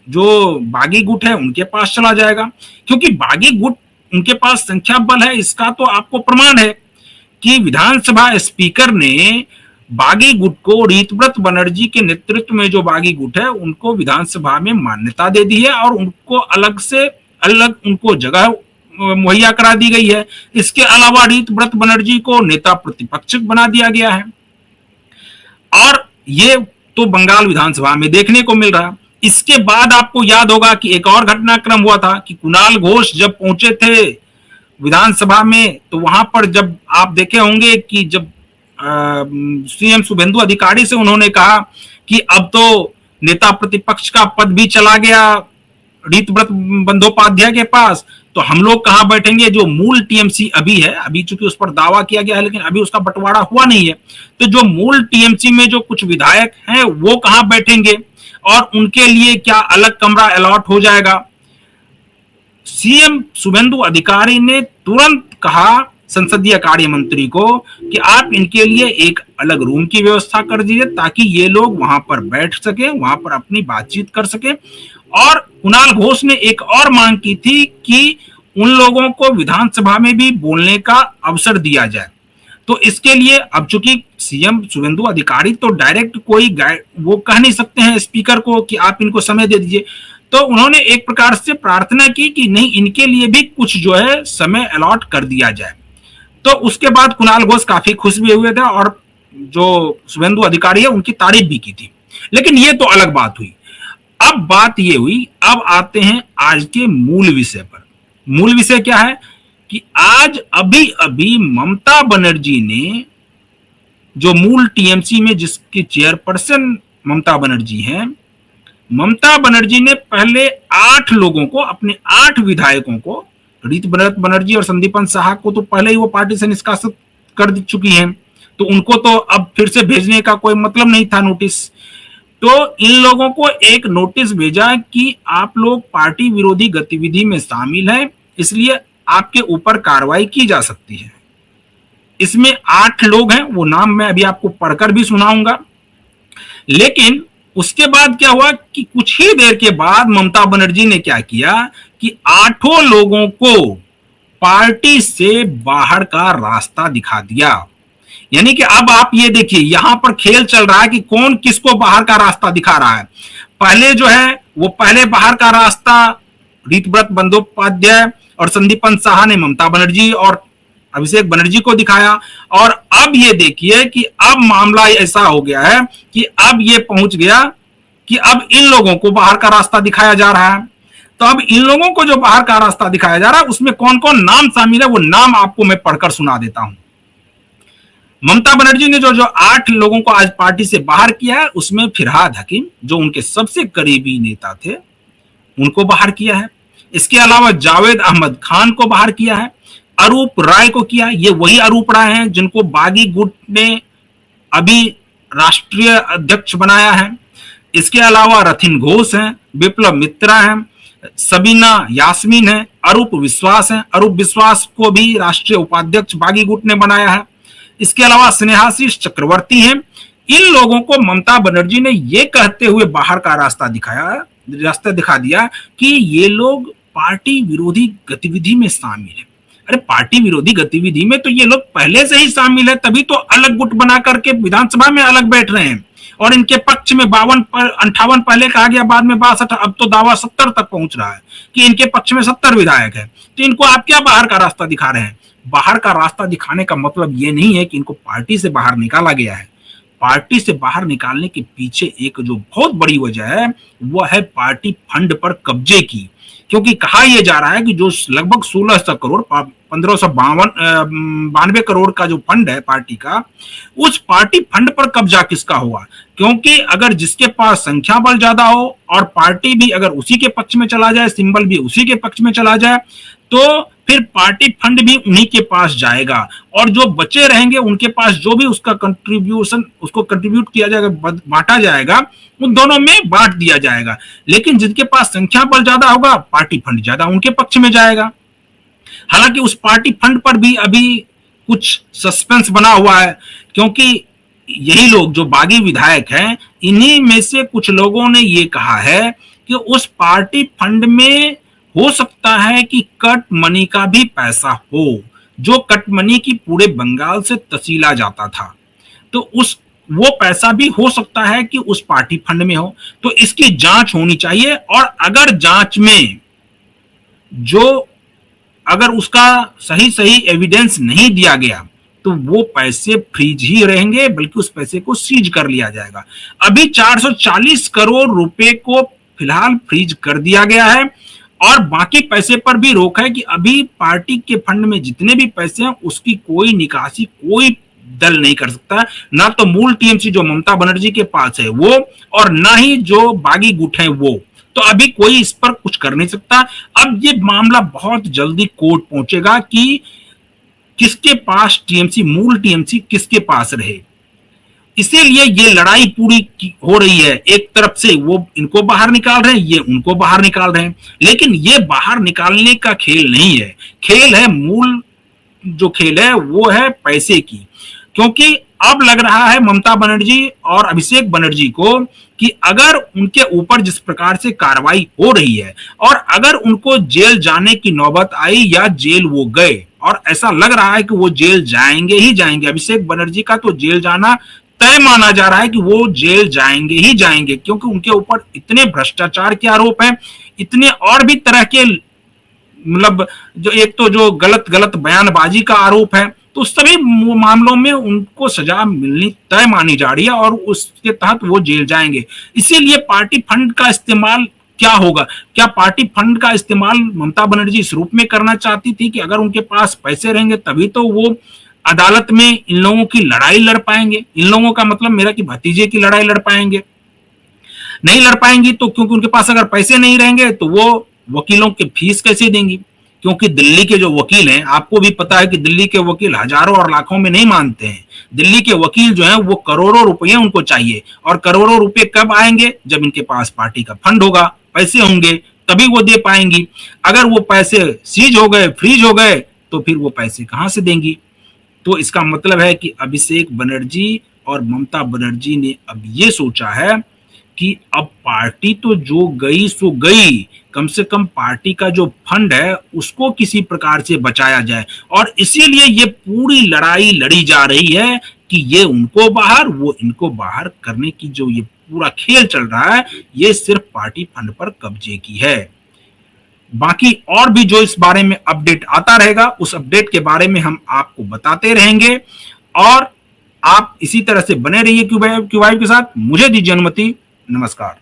जो बागी गुट है उनके पास चला जाएगा, क्योंकि बागी गुट उनके पास संख्या बल है। इसका तो आपको प्रमाण है कि विधानसभा स्पीकर ने बागी गुट को, रीतव्रत बनर्जी के नेतृत्व में जो बागी गुट है उनको विधानसभा में मान्यता दे दी है और उनको अलग उनको जगह मुहैया करा दी गई है। इसके अलावा रीतव्रत बनर्जी को नेता प्रतिपक्ष बना दिया गया है। और ये तो बंगाल विधानसभा में देखने को मिल रहा। इसके बाद आपको याद होगा कि एक और घटनाक्रम हुआ था कि कुणाल घोष जब पहुंचे थे विधानसभा में, तो वहां पर जब आप देखे होंगे कि जब सीएम शुभेंदु अधिकारी से उन्होंने कहा कि अब तो नेता प्रतिपक्ष का पद भी चला गया रीतव्रत बंदोपाध्याय के पास, तो हम लोग कहां बैठेंगे। जो मूल टीएमसी अभी है, अभी चूंकि उस पर दावा किया गया है लेकिन अभी उसका बंटवारा हुआ नहीं है, तो जो मूल टीएमसी में जो कुछ विधायक हैं वो कहां बैठेंगे और उनके लिए क्या अलग कमरा अलॉट हो जाएगा। सीएम शुभेंदु अधिकारी ने तुरंत कहा संसदीय कार्य मंत्री को कि आप इनके लिए एक अलग रूम की व्यवस्था कर दीजिए ताकि ये लोग वहां पर बैठ सके, वहां पर अपनी बातचीत कर सके। और कुणाल घोष ने एक और मांग की थी कि उन लोगों को विधानसभा में भी बोलने का अवसर दिया जाए। तो इसके लिए अब चूंकि सीएम शुभेंदु अधिकारी तो डायरेक्ट कोई वो कह नहीं सकते हैं स्पीकर को कि आप इनको समय दे दीजिए, तो उन्होंने एक प्रकार से प्रार्थना की कि नहीं, इनके लिए भी कुछ जो है समय अलॉट कर दिया जाए। तो उसके बाद कुणाल घोष काफी खुश भी हुए थे और जो शुभेंदु अधिकारी है उनकी तारीफ भी की थी। लेकिन ये तो अलग बात हुई। अब बात ये हुई, अब आते हैं आज के मूल विषय पर। मूल विषय क्या है कि आज अभी अभी ममता बनर्जी ने, जो मूल टीएमसी में जिसके चेयरपर्सन ममता बनर्जी हैं, ममता बनर्जी ने पहले 8 लोगों को, अपने 8 विधायकों को, रीतव्रत बनर्जी और संदीपन साहा को तो पहले ही वो पार्टी से निष्कासित कर चुकी हैं, तो उनको तो अब फिर से भेजने का कोई मतलब नहीं था नोटिस। तो इन लोगों को एक नोटिस भेजा कि आप लोग पार्टी विरोधी गतिविधि में शामिल हैं, इसलिए आपके ऊपर कार्रवाई की जा सकती है। इसमें 8 लोग हैं, वो नाम मैं अभी आपको पढ़कर भी सुनाऊंगा। लेकिन उसके बाद क्या हुआ कि कुछ ही देर के बाद ममता बनर्जी ने क्या किया कि 8 लोगों को पार्टी से बाहर का रास्ता दिखा दिया। यानी कि अब आप ये देखिए, यहां पर खेल चल रहा है कि कौन किसको बाहर का रास्ता दिखा रहा है। पहले जो है वो पहले बाहर का रास्ता रीतव्रत बंदोपाध्याय और संदीपन साहा ने ममता बनर्जी और अभिषेक बनर्जी को दिखाया, और अब ये देखिए कि अब मामला ऐसा हो गया है कि अब ये पहुंच गया कि अब इन लोगों को बाहर का रास्ता दिखाया जा रहा है। तो अब इन लोगों को जो बाहर का रास्ता दिखाया जा रहा है उसमें कौन कौन नाम शामिल है वो नाम आपको मैं पढ़कर सुना देता हूं। ममता बनर्जी ने जो 8 लोगों को आज पार्टी से बाहर किया है उसमें फिरहाद हकीम, जो उनके सबसे करीबी नेता थे, उनको बाहर किया है। इसके अलावा जावेद अहमद खान को बाहर किया है, अरूप राय को किया। ये वही अरूप राय हैं जिनको बागी गुट ने अभी राष्ट्रीय अध्यक्ष बनाया है। इसके अलावा रथिन घोष हैं, विप्लव मित्रा हैं, सबीना यास्मीन है, अरूप विश्वास है। अरूप विश्वास को भी राष्ट्रीय उपाध्यक्ष बागी गुट ने बनाया है। इसके अलावा स्नेहाशीष चक्रवर्ती हैं। इन लोगों को ममता बनर्जी ने ये कहते हुए बाहर का रास्ता दिखा दिया कि ये लोग पार्टी विरोधी गतिविधि में शामिल है। अरे पार्टी विरोधी गतिविधि में तो ये लोग पहले से ही शामिल है, तभी तो अलग गुट बना करके विधानसभा में अलग बैठ रहे हैं। और इनके पक्ष में 58 पहले कहा गया, बाद में 62, अब तो दावा 70 तक पहुंच रहा है कि इनके पक्ष में 70 विधायक है। तो इनको आप क्या बाहर का रास्ता दिखा रहे हैं? बाहर का रास्ता दिखाने का मतलब ये नहीं है कि इनको पार्टी से बाहर निकाला गया है। पार्टी से बाहर निकालने के पीछे एक जो बहुत बड़ी वजह है वो है पार्टी फंड पर कब्जे की। क्योंकि कहा यह जा रहा है कि जो लगभग 1600 करोड़ 1592 करोड़ का जो फंड है पार्टी का, उस पार्टी फंड पर कब्जा किसका हुआ? क्योंकि अगर जिसके पास संख्या बल ज्यादा हो और पार्टी भी अगर उसी के पक्ष में चला जाए, सिंबल भी उसी के पक्ष में चला जाए, तो फिर पार्टी फंड भी उन्हीं के पास जाएगा और जो बचे रहेंगे उनके पास जो भी उसका कंट्रीब्यूशन, उसको कंट्रीब्यूट किया जाएगा, बांटा जाएगा, उन दोनों में बांट दिया जाएगा। लेकिन जिनके पास संख्या बल ज्यादा होगा, पार्टी फंड ज्यादा उनके पक्ष में जाएगा। हालांकि उस पार्टी फंड पर भी अभी कुछ सस्पेंस बना हुआ है, क्योंकि यही लोग जो बागी विधायक हैं, इन्हीं में से कुछ लोगों ने ये कहा है कि कि उस पार्टी फंड में हो सकता है कि कट मनी का भी पैसा हो, जो कट मनी की पूरे बंगाल से तसीला जाता था। तो उस वो पैसा भी हो सकता है कि उस पार्टी फंड में हो। तो इसकी जांच होनी चाहिए, और अगर जांच में जो अगर उसका सही सही एविडेंस नहीं दिया गया तो वो पैसे फ्रीज ही रहेंगे, बल्कि उस पैसे को सीज कर लिया जाएगा। अभी 440 करोड़ रुपए को फिलहाल फ्रीज कर दिया गया है, और बाकी पैसे पर भी रोक है कि अभी पार्टी के फंड में जितने भी पैसे हैं उसकी कोई निकासी कोई दल नहीं कर सकता, ना तो मूल टीएमसी जो ममता बनर्जी के पास है वो, और ना ही जो बागी गुट है वो। तो अभी कोई इस पर कुछ कर नहीं सकता। अब ये मामला बहुत जल्दी कोर्ट पहुंचेगा कि किसके पास टीएमसी, मूल टीएमसी किसके पास रहे। इसीलिए ये लड़ाई पूरी हो रही है। एक तरफ से वो इनको बाहर निकाल रहे हैं, ये उनको बाहर निकाल रहे हैं, लेकिन ये बाहर निकालने का खेल नहीं है। खेल है, मूल जो खेल है वो है पैसे की। क्योंकि अब लग रहा है ममता बनर्जी और अभिषेक बनर्जी को कि अगर उनके ऊपर जिस प्रकार से कार्रवाई हो रही है, और अगर उनको जेल जाने की नौबत आई या जेल वो गए, और ऐसा लग रहा है कि वो जेल जाएंगे ही जाएंगे, अभिषेक बनर्जी का तो जेल जाना तय माना जा रहा है कि वो जेल जाएंगे ही जाएंगे, क्योंकि उनके ऊपर इतने भ्रष्टाचार के आरोप हैं, इतने और भी तरह के, मतलब जो एक तो जो गलत गलत बयानबाजी का आरोप है, तो सभी मामलों में उनको सजा मिलनी तय मानी जा रही है, और उसके तहत वो जेल जाएंगे। इसीलिए पार्टी फंड का इस्तेमाल क्या होगा? क्या पार्टी फंड का इस्तेमाल ममता बनर्जी इस रूप में करना चाहती थी कि अगर उनके पास पैसे रहेंगे तभी तो वो अदालत में इन लोगों की लड़ाई लड़ पाएंगे? इन लोगों का मतलब मेरा कि भतीजे की लड़ाई लड़ पाएंगे? नहीं लड़ पाएंगी, तो क्योंकि उनके पास अगर पैसे नहीं रहेंगे तो वो वकीलों की फीस कैसे देंगी? क्योंकि दिल्ली के जो वकील हैं, आपको भी पता है कि दिल्ली के वकील हजारों और लाखों में नहीं मानते हैं। दिल्ली के वकील जो हैं वो करोड़ों रुपए उनको चाहिए, और करोड़ों रुपए कब आएंगे? जब इनके पास पार्टी का फंड होगा, पैसे होंगे, तभी वो दे पाएंगी। अगर वो पैसे सीज हो गए, फ्रीज हो गए, तो फिर वो पैसे कहां से देंगी? तो इसका मतलब है कि अभिषेक बनर्जी और ममता बनर्जी ने अब ये सोचा है कि अब पार्टी तो जो गई सो गई, कम से कम पार्टी का जो फंड है उसको किसी प्रकार से बचाया जाए, और इसीलिए ये पूरी लड़ाई लड़ी जा रही है कि ये उनको बाहर, वो इनको बाहर करने की जो ये पूरा खेल चल रहा है, ये सिर्फ पार्टी फंड पर कब्जे की है। बाकी और भी जो इस बारे में अपडेट आता रहेगा, उस अपडेट के बारे में हम आपको बताते रहेंगे, और आप इसी तरह से बने रहिए क्यू वाइब के साथ। मुझे दीजिए अनुमति, नमस्कार।